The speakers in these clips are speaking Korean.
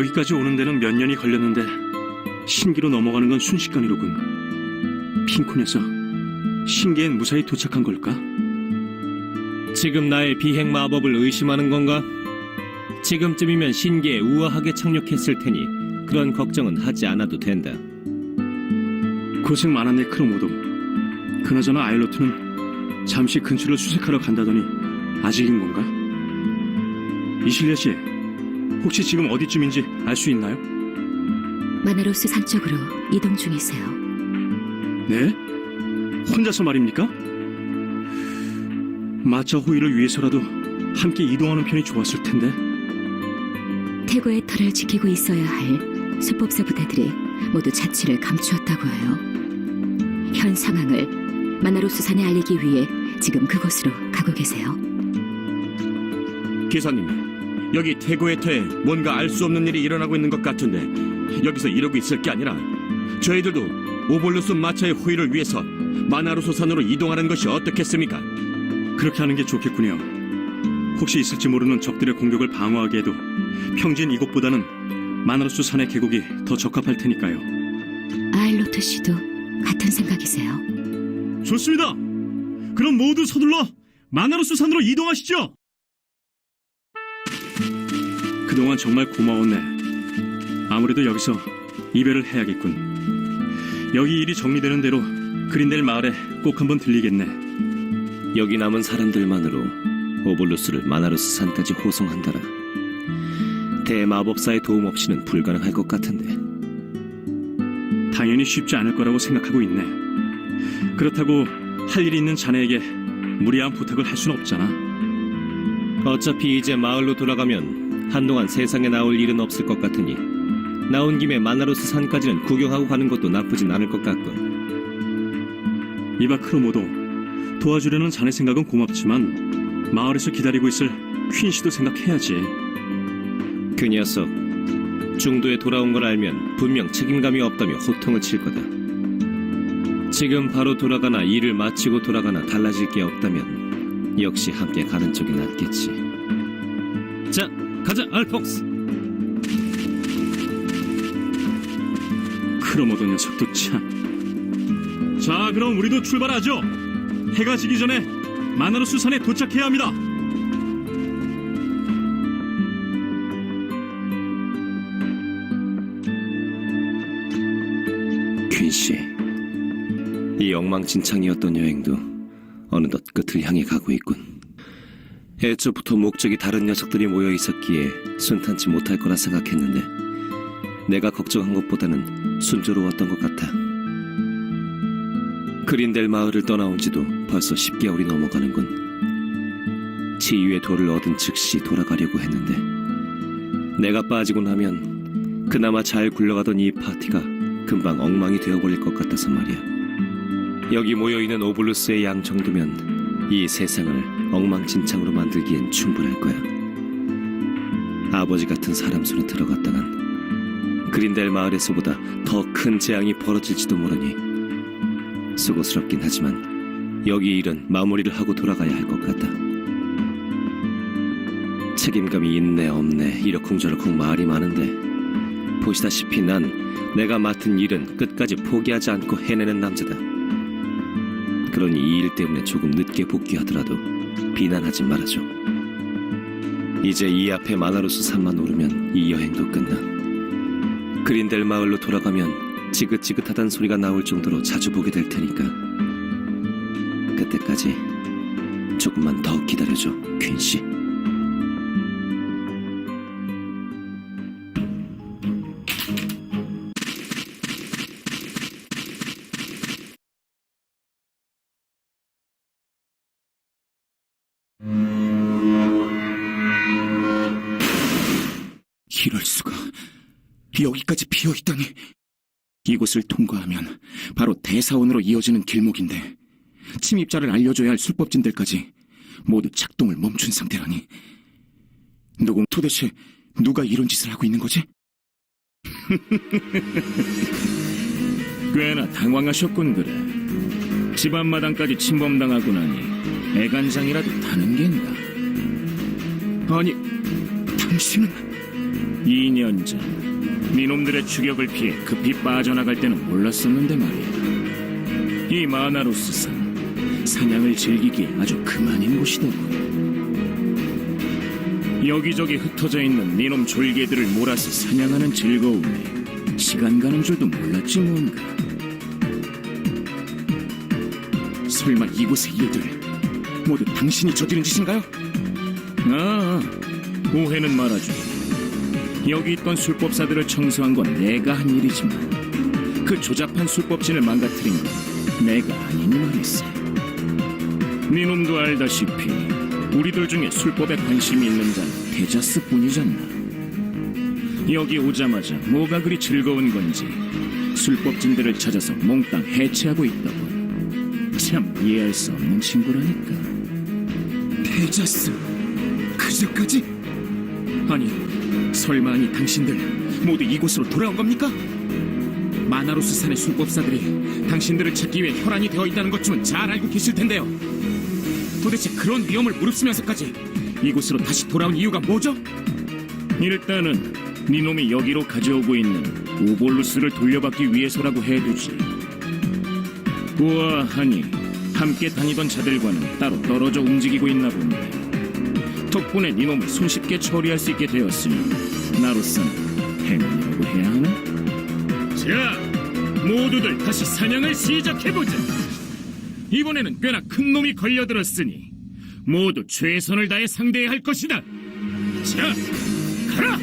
여기까지 오는 데는 몇 년이 걸렸는데 신기로 넘어가는 건 순식간이로군. 핑크 녀석, 신기엔 무사히 도착한 걸까? 지금 나의 비행 마법을 의심하는 건가? 지금쯤이면 신기에 우아하게 착륙했을 테니 그런 걱정은 하지 않아도 된다. 고생 많았네, 크로모도. 그나저나 아일로트는 잠시 근처를 수색하러 간다더니 아직인 건가? 이실리아 씨, 혹시 지금 어디쯤인지 알 수 있나요? 마나로스 산 쪽으로 이동 중이세요. 네? 혼자서 말입니까? 마차 호위를 위해서라도 함께 이동하는 편이 좋았을 텐데. 태고의 털을 지키고 있어야 할 수법사 부대들이 모두 자취를 감추었다고 해요. 현 상황을 마나로스 산에 알리기 위해 지금 그곳으로 가고 계세요. 기사님, 여기 태고에터에 뭔가 알 수 없는 일이 일어나고 있는 것 같은데 여기서 이러고 있을 게 아니라 저희들도 오볼루스 마차의 호위를 위해서 마나로스 산으로 이동하는 것이 어떻겠습니까? 그렇게 하는 게 좋겠군요. 혹시 있을지 모르는 적들의 공격을 방어하기에도 평지인 이곳보다는 마나로스 산의 계곡이 더 적합할 테니까요. 아일로트 씨도 같은 생각이세요? 좋습니다. 그럼 모두 서둘러 마나로스 산으로 이동하시죠. 그동안 정말 고마웠네. 아무래도 여기서 이별을 해야겠군. 여기 일이 정리되는 대로 그린델 마을에 꼭 한번 들리겠네. 여기 남은 사람들만으로 오볼루스를 마나로스 산까지 호송한다라. 대마법사의 도움 없이는 불가능할 것 같은데. 당연히 쉽지 않을 거라고 생각하고 있네. 그렇다고 할 일이 있는 자네에게 무리한 부탁을 할 순 없잖아. 어차피 이제 마을로 돌아가면 한동안 세상에 나올 일은 없을 것 같으니 나온 김에 마나로스 산까지는 구경하고 가는 것도 나쁘진 않을 것 같군. 이봐 크로모도, 도와주려는 자네 생각은 고맙지만 마을에서 기다리고 있을 퀸 씨도 생각해야지. 그 녀석 중도에 돌아온 걸 알면 분명 책임감이 없다며 호통을 칠 거다. 지금 바로 돌아가나 일을 마치고 돌아가나 달라질 게 없다면 역시 함께 가는 쪽이 낫겠지. 자, 가자 알퐁스. 크로모도 녀석도 참. 자, 그럼 우리도 출발하죠. 해가 지기 전에 마나로스 산에 도착해야 합니다. 퀸씨, 이 엉망진창이었던 여행도 어느덧 끝을 향해 가고 있군. 애초부터 목적이 다른 녀석들이 모여 있었기에 순탄치 못할 거라 생각했는데 내가 걱정한 것보다는 순조로웠던 것 같아. 그린델 마을을 떠나온 지도 벌써 10개월이 넘어가는군. 치유의 돌을 얻은 즉시 돌아가려고 했는데 내가 빠지고 나면 그나마 잘 굴러가던 이 파티가 금방 엉망이 되어버릴 것 같아서 말이야. 여기 모여있는 오블루스의 양 정도면 이 세상을 엉망진창으로 만들기엔 충분할 거야. 아버지 같은 사람 손에 들어갔다간 그린델 마을에서보다 더 큰 재앙이 벌어질지도 모르니 수고스럽긴 하지만 여기 일은 마무리를 하고 돌아가야 할 것 같다. 책임감이 있네 없네 이러쿵저러쿵 말이 많은데 보시다시피 난 내가 맡은 일은 끝까지 포기하지 않고 해내는 남자다. 그러니 이 일 때문에 조금 늦게 복귀하더라도 비난하지 말아줘. 이제 이 앞에 마나로스 산만 오르면 이 여행도 끝나. 그린델 마을로 돌아가면 지긋지긋하단 소리가 나올 정도로 자주 보게 될 테니까 그때까지 조금만 더 기다려줘, 퀸씨. 이럴 수가. 여기까지 비어있다니. 이곳을 통과하면 바로 대사원으로 이어지는 길목인데 침입자를 알려줘야 할 술법진들까지 모두 작동을 멈춘 상태라니. 도대체 누가 이런 짓을 하고 있는 거지? 꽤나 당황하셨군 그래. 집 앞마당까지 침범당하고 나니 애간장이라도 타는 겐가? 아니, 당신은... 2년 전 니놈들의 추격을 피해 급히 빠져나갈 때는 몰랐었는데 말이야. 이 마나로스산 사냥을 즐기기에 아주 그만인 곳이더군. 여기저기 흩어져 있는 니놈 졸개들을 몰아서 사냥하는 즐거움에 시간 가는 줄도 몰랐지 뭔가. 설마 이곳의 일들 모두 당신이 저지른 짓인가요? 오해는 말아줘. 여기 있던 술법사들을 청소한 건 내가 한 일이지만 그 조잡한 술법진을 망가뜨린 건 내가 아니니 말이지. 니놈도 알다시피 우리들 중에 술법에 관심이 있는 자는 데자스뿐이잖아. 여기 오자마자 뭐가 그리 즐거운 건지 술법진들을 찾아서 몽땅 해체하고 있다고. 참 이해할 수 없는 친구라니까. 데자스 그저까지? 아니 설마 아니 당신들 모두 이곳으로 돌아온 겁니까? 마나로스 산의 술법사들이 당신들을 찾기 위해 혈안이 되어 있다는 것쯤은 잘 알고 계실 텐데요. 도대체 그런 위험을 무릅쓰면서까지 이곳으로 다시 돌아온 이유가 뭐죠? 일단은 니놈이 여기로 가져오고 있는 오볼루스를 돌려받기 위해서라고 해두지. 보아하니 함께 다니던 자들과는 따로 떨어져 움직이고 있나 본데 덕분에 니놈을 손쉽게 처리할 수 있게 되었으니 나로서는 행운이라고 해야 하나? 자, 모두들 다시 사냥을 시작해보자. 이번에는 꽤나 큰 놈이 걸려들었으니 모두 최선을 다해 상대해야 할 것이다. 자, 가라!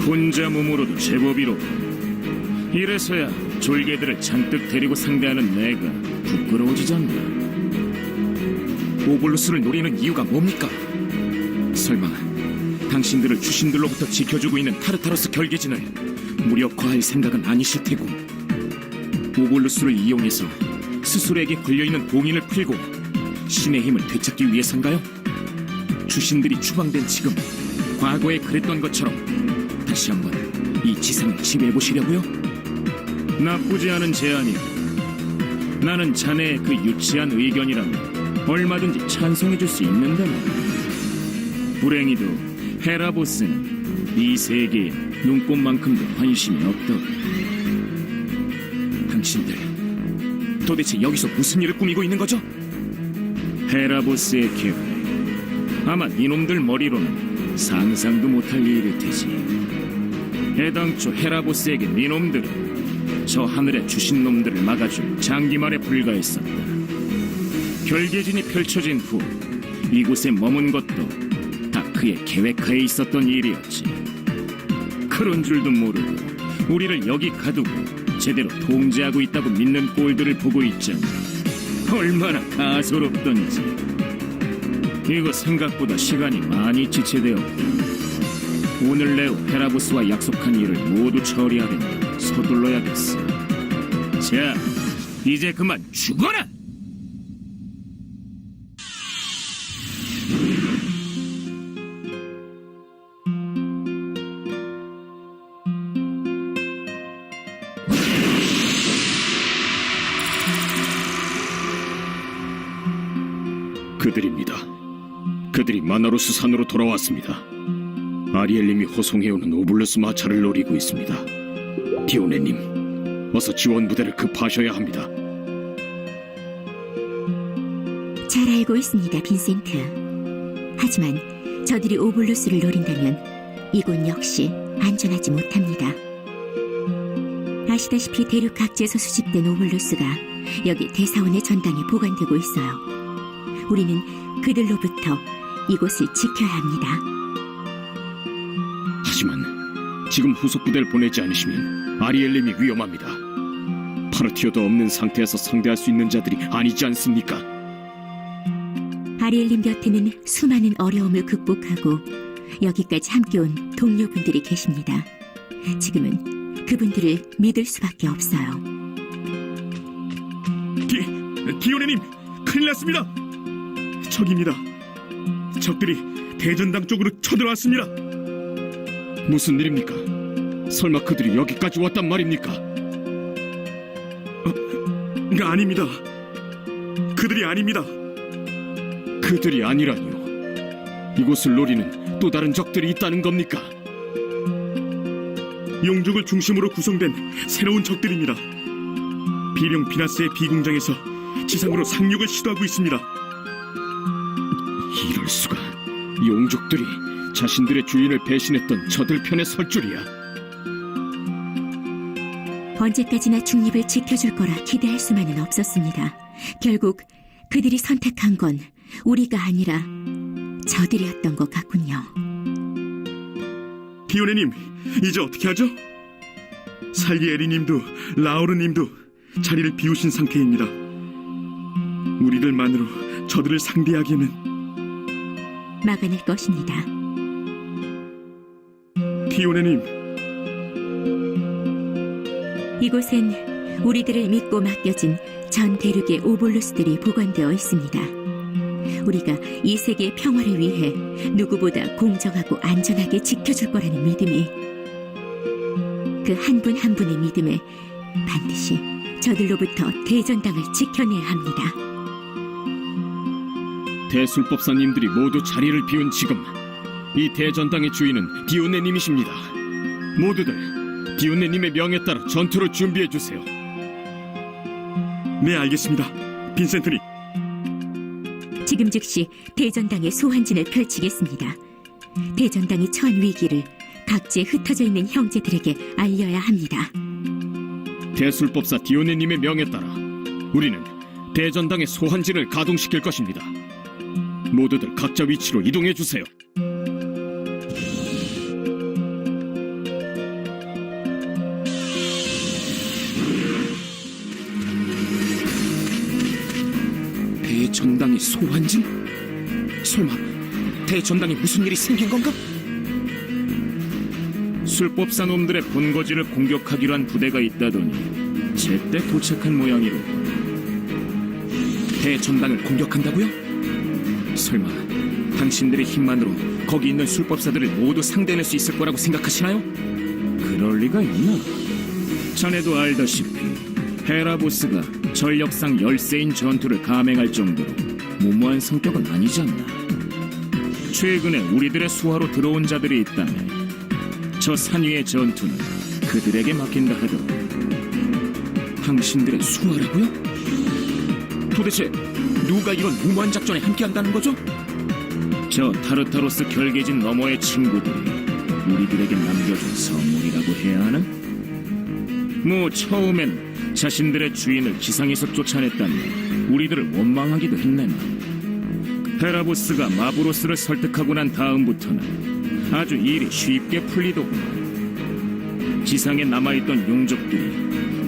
혼자 몸으로도 제법이로. 이래서야 졸개들을 잔뜩 데리고 상대하는 내가 부끄러워지지 않나. 오볼루스를 노리는 이유가 뭡니까? 설마 당신들을 주신들로부터 지켜주고 있는 타르타로스 결계진을 무력화할 생각은 아니실 테고 오볼루스를 이용해서 스스로에게 걸려있는 봉인을 풀고 신의 힘을 되찾기 위해서인가요? 주신들이 추방된 지금 과거에 그랬던 것처럼 다시 한번 이 지상을 지배해보시려고요? 나쁘지 않은 제안이야. 나는 자네의 그 유치한 의견이라면 얼마든지 찬성해줄 수 있는데 말이야. 불행히도 헤라보스는 이 세계에 눈꼽만큼도 관심이 없더라. 당신들 도대체 여기서 무슨 일을 꾸미고 있는 거죠? 헤라보스의 계획, 아마 이놈들 머리로는 상상도 못할 일일 테지. 애당초 헤라보스에게 이놈들은 저 하늘에 주신 놈들을 막아줄 장기말에 불과했었다. 결계진이 펼쳐진 후 이곳에 머문 것도 다 그의 계획하에 있었던 일이었지. 그런 줄도 모르고 우리를 여기 가두고 제대로 통제하고 있다고 믿는 꼴들을 보고 있잖아. 얼마나 가소롭던지. 이거 생각보다 시간이 많이 지체되었고 오늘 내로 헤라보스와 약속한 일을 모두 처리하려면 서둘러야겠어. 자, 이제 그만 죽어라! 그들입니다. 그들이 마나로스 산으로 돌아왔습니다. 아리엘님이 호송해오는 오블루스 마차를 노리고 있습니다. 디오네님, 어서 지원 부대를 급하셔야 합니다. 잘 알고 있습니다, 빈센트. 하지만 저들이 오볼루스를 노린다면 이곳 역시 안전하지 못합니다. 아시다시피 대륙 각지에서 수집된 오볼루스가 여기 대사원의 전당에 보관되고 있어요. 우리는 그들로부터 이곳을 지켜야 합니다. 하지만 지금 후속 부대를 보내지 않으시면 아리엘님이 위험합니다. 파르티오도 없는 상태에서 상대할 수 있는 자들이 아니지 않습니까? 아리엘님 곁에는 수많은 어려움을 극복하고 여기까지 함께 온 동료분들이 계십니다. 지금은 그분들을 믿을 수밖에 없어요. 디오네님, 큰일 났습니다. 적입니다. 적들이 대전당 쪽으로 쳐들어왔습니다. 무슨 일입니까? 설마 그들이 여기까지 왔단 말입니까? 아닙니다. 그들이 아닙니다. 그들이 아니라니요. 이곳을 노리는 또 다른 적들이 있다는 겁니까? 용족을 중심으로 구성된 새로운 적들입니다. 비룡 비나스의 비공장에서 지상으로 상륙을 시도하고 있습니다. 이럴 수가. 용족들이 자신들의 주인을 배신했던 저들 편에 설 줄이야. 언제까지나 중립을 지켜줄 거라 기대할 수만은 없었습니다. 결국 그들이 선택한 건 우리가 아니라 저들이었던 것 같군요. 디오네님, 이제 어떻게 하죠? 살리에리님도 라우르님도 자리를 비우신 상태입니다. 우리들만으로 저들을 상대하기에는 막아낼 것입니다. 디오네님, 이곳엔 우리들을 믿고 맡겨진 전 대륙의 오볼루스들이 보관되어 있습니다. 우리가 이 세계의 평화를 위해 누구보다 공정하고 안전하게 지켜줄 거라는 믿음이, 그 한 분 한 분의 믿음에 반드시 저들로부터 대전당을 지켜내야 합니다. 대술법사님들이 모두 자리를 비운 지금 이 대전당의 주인은 디오네님이십니다. 모두들 디오네님의 명에 따라 전투를 준비해 주세요. 네, 알겠습니다. 빈센트니, 지금 즉시 대전당의 소환진을 펼치겠습니다. 대전당이 처한 위기를 각지에 흩어져 있는 형제들에게 알려야 합니다. 대술법사 디오네님의 명에 따라 우리는 대전당의 소환진을 가동시킬 것입니다. 모두들 각자 위치로 이동해 주세요. 대전당의 소환진? 설마 대전당에 무슨 일이 생긴 건가? 술법사 놈들의 본거지를 공격하기로 한 부대가 있다더니 제때 도착한 모양이로. 대전당을 공격한다고요? 설마 당신들의 힘만으로 거기 있는 술법사들을 모두 상대해낼 수 있을 거라고 생각하시나요? 그럴 리가 있나? 자네도 알다시피 헤라보스가 전력상 열세인 전투를 감행할 정도로 무모한 성격은 아니지 않나. 최근에 우리들의 수하로 들어온 자들이 있다면 저 산 위의 전투는 그들에게 맡긴다 하더라도. 당신들의 수하라고요? 도대체 누가 이런 무모한 작전에 함께한다는 거죠? 저 타르타로스 결계진 너머의 친구들이 우리들에게 남겨준 선물이라고 해야 하나? 뭐 처음엔 자신들의 주인을 지상에서 쫓아냈다면 우리들을 원망하기도 했네나. 헤라보스가 마브로스를 설득하고 난 다음부터는 아주 일이 쉽게 풀리더구만. 지상에 남아있던 용족들이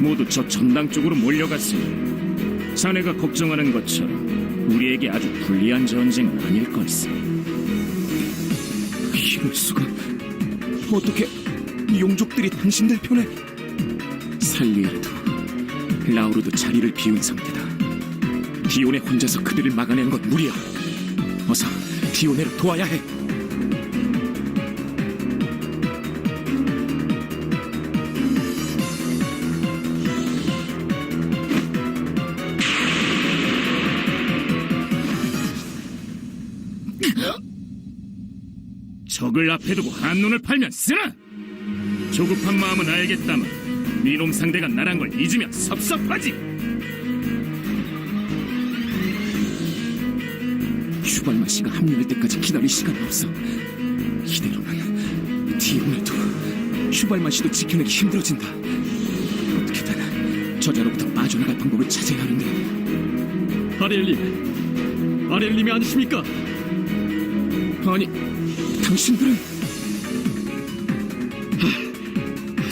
모두 저 전당 쪽으로 몰려갔으니 자네가 걱정하는 것처럼 우리에게 아주 불리한 전쟁은 아닐 걸세. 이럴 수가. 어떻게 용족들이 당신들 편에? 살리에르도 라우르도 자리를 비운 상태다. 디오네 혼자서 그들을 막아내는 건 무리야. 어서 디오네를 도와야 해. 적을 앞에 두고 한눈을 팔면 쓰나? 조급한 마음은 알겠다만 이놈 상대가 나란 걸 잊으면 섭섭하지. 슈발마 씨가 합류할 때까지 기다릴 시간이 없어. 이대로는 디오네도 슈발마 씨도 지켜내기 힘들어진다. 어떻게든 저자로부터 빠져나갈 방법을 찾아야 하는데. 아리엘님이 아니십니까? 아니, 당신들은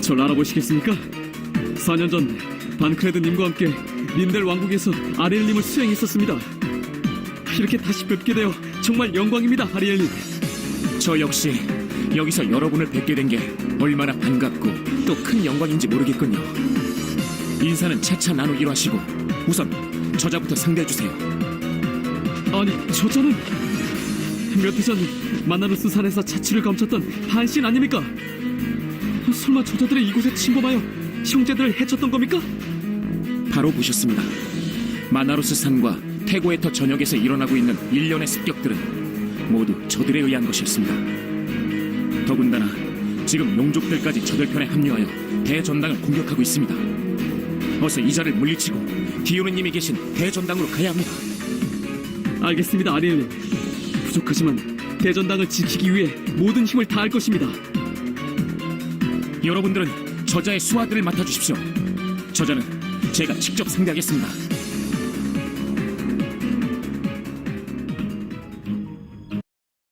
절 알아보시겠습니까? 4년 전 반크레드님과 함께 린델 왕국에서 아리엘님을 수행했었습니다. 이렇게 다시 뵙게 되어 정말 영광입니다, 아리엘님. 저 역시 여기서 여러분을 뵙게 된 게 얼마나 반갑고 또 큰 영광인지 모르겠군요. 인사는 차차 나누기로 하시고 우선 저자부터 상대해주세요. 아니, 저자는 몇 해 전 마나루스 산에서 자취를 감췄던 반신 아닙니까? 설마 저자들이 이곳에 침범하여 형제들을 해쳤던 겁니까? 바로 보셨습니다. 마나로스 산과 테고에터 전역에서 일어나고 있는 일련의 습격들은 모두 저들에 의한 것이었습니다. 더군다나 지금 용족들까지 저들 편에 합류하여 대전당을 공격하고 있습니다. 어서 이자를 물리치고 디오느님이 계신 대전당으로 가야 합니다. 알겠습니다, 아리엘레. 부족하지만 대전당을 지키기 위해 모든 힘을 다할 것입니다. 여러분들은 저자의 수하들을 맡아주십시오. 저자는 제가 직접 상대하겠습니다.